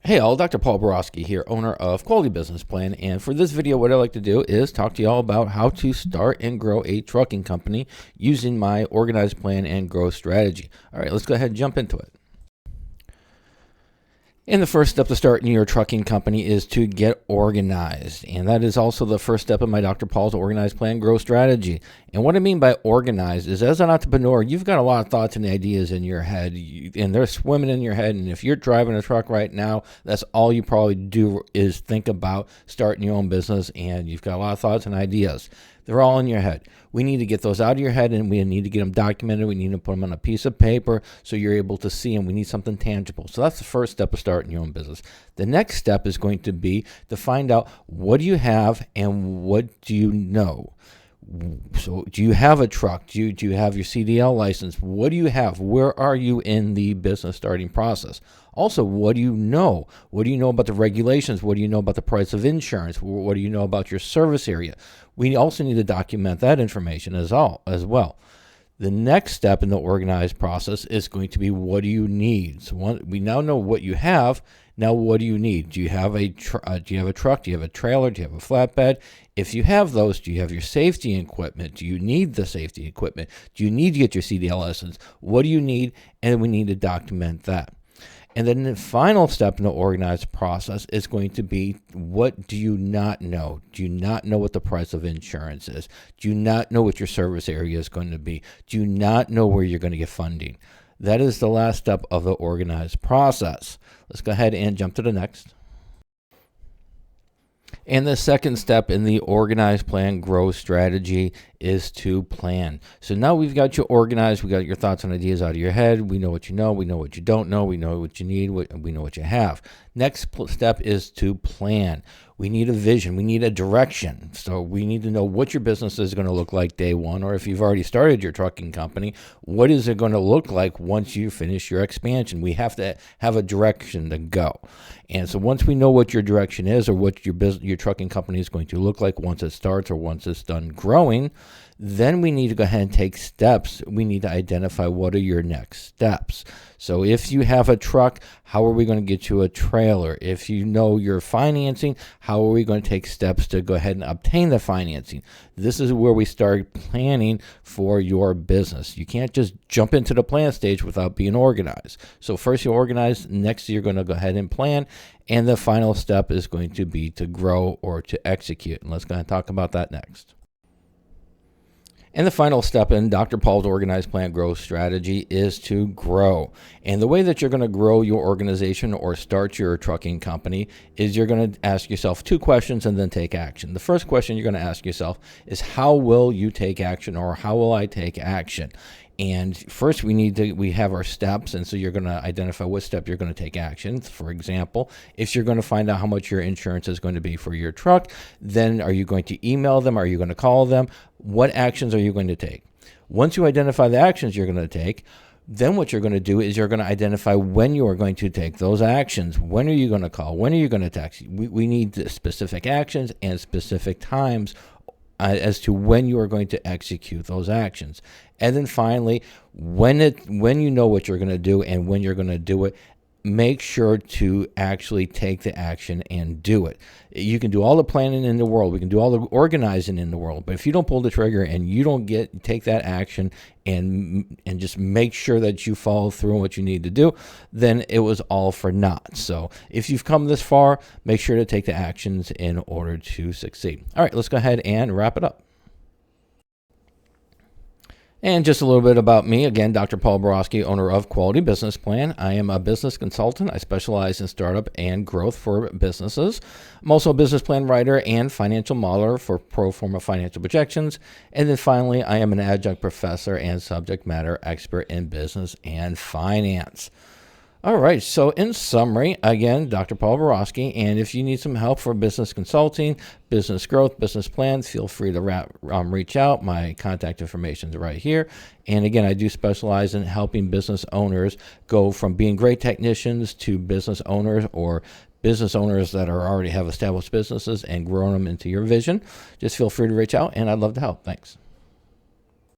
Hey all, Dr. Paul Borosky here, owner of Quality Business Plan, and for this video what I'd like to do is talk to you all about how to start and grow a trucking company using my organized plan and growth strategy. All right, let's go ahead and jump into it. And the first step to starting your trucking company is to get organized. And that is also the first step in my Dr. Paul's Organized Plan Growth Strategy. And what I mean by organized is, as an entrepreneur, you've got a lot of thoughts and ideas in your head, and they're swimming in your head. And if you're driving a truck right now, that's all you probably do is think about starting your own business, and you've got a lot of thoughts and ideas. They're all in your head. We need to get those out of your head, and we need to get them documented. We need to put them on a piece of paper so you're able to see them. We need something tangible. So that's the first step of starting your own business. The next step is going to be to find out, what do you have and what do you know? So do you have a truck? Do you have your CDL license? What do you have? Where are you in the business starting process? Also, what do you know? What do you know about the regulations? What do you know about the price of insurance? What do you know about your service area? We also need to document that information as well. The next step in the organized process is going to be, what do you need? So we now know what you have. Now, what do you need? Do you have a truck? Do you have a trailer? Do you have a flatbed? If you have those, do you have your safety equipment? Do you need the safety equipment? Do you need to get your CDL license? What do you need? And we need to document that. And then the final step in the organized process is going to be, what do you not know? Do you not know what the price of insurance is? Do you not know what your service area is going to be? Do you not know where you're going to get funding? That is the last step of the organized process. Let's go ahead and jump to the next. And the second step in the organized plan growth strategy is to plan. So now we've got you organized. We got your thoughts and ideas out of your head. We know what you know. We know what you don't know. We know what you need. We know what you have. Next step is to plan. We need a vision. We need a direction. So we need to know what your business is going to look like day one, or if you've already started your trucking company, what is it going to look like once you finish your expansion? We have to have a direction to go. And so once we know what your direction is, or what your trucking company is going to look like once it starts or once it's done growing, then we need to go ahead and take steps. We need to identify, what are your next steps. So if you have a truck, how are we going to get you a trailer? If you know your financing, how are we going to take steps to go ahead and obtain the financing? This is where we start planning for your business. You can't just jump into the plan stage without being organized. So first you organize, next you're going to go ahead and plan, and the final step is going to be to grow or to execute. And let's go ahead and talk about that next. And the final step in Dr. Paul's Organized Plan Growth Strategy is to grow. And the way that you're going to grow your organization or start your trucking company is, you're going to ask yourself two questions and then take action. The first question you're going to ask yourself is, how will you take action, or how will I take action? And first we have our steps, and so you're going to identify what step you're going to take action. For example, if you're going to find out how much your insurance is going to be for your truck, then are you going to email them? Are you going to call them? What actions are you going to take? Once you identify the actions you're going to take, then what you're going to do is you're going to identify when you are going to take those actions. When are you going to call? When are you going to text? We need specific actions and specific times as to when you are going to execute those actions. And then finally, when you know what you're going to do and when you're going to do it, make sure to actually take the action and do it. You can do all the planning in the world. We can do all the organizing in the world. But if you don't pull the trigger and you don't take that action and just make sure that you follow through on what you need to do, then it was all for naught. So if you've come this far, make sure to take the actions in order to succeed. All right, let's go ahead and wrap it up. And just a little bit about me. Again, Dr. Paul Borosky, owner of Quality Business Plan. I am a business consultant. I specialize in startup and growth for businesses. I'm also a business plan writer and financial modeler for pro forma financial projections. And then finally, I am an adjunct professor and subject matter expert in business and finance. All right, so in summary, again, Dr. Paul Borosky, and if you need some help for business consulting, business growth, business plans, feel free to reach out. My contact information is right here. And again, I do specialize in helping business owners go from being great technicians to business owners, or business owners that already have established businesses, and growing them into your vision. Just feel free to reach out, and I'd love to help. Thanks.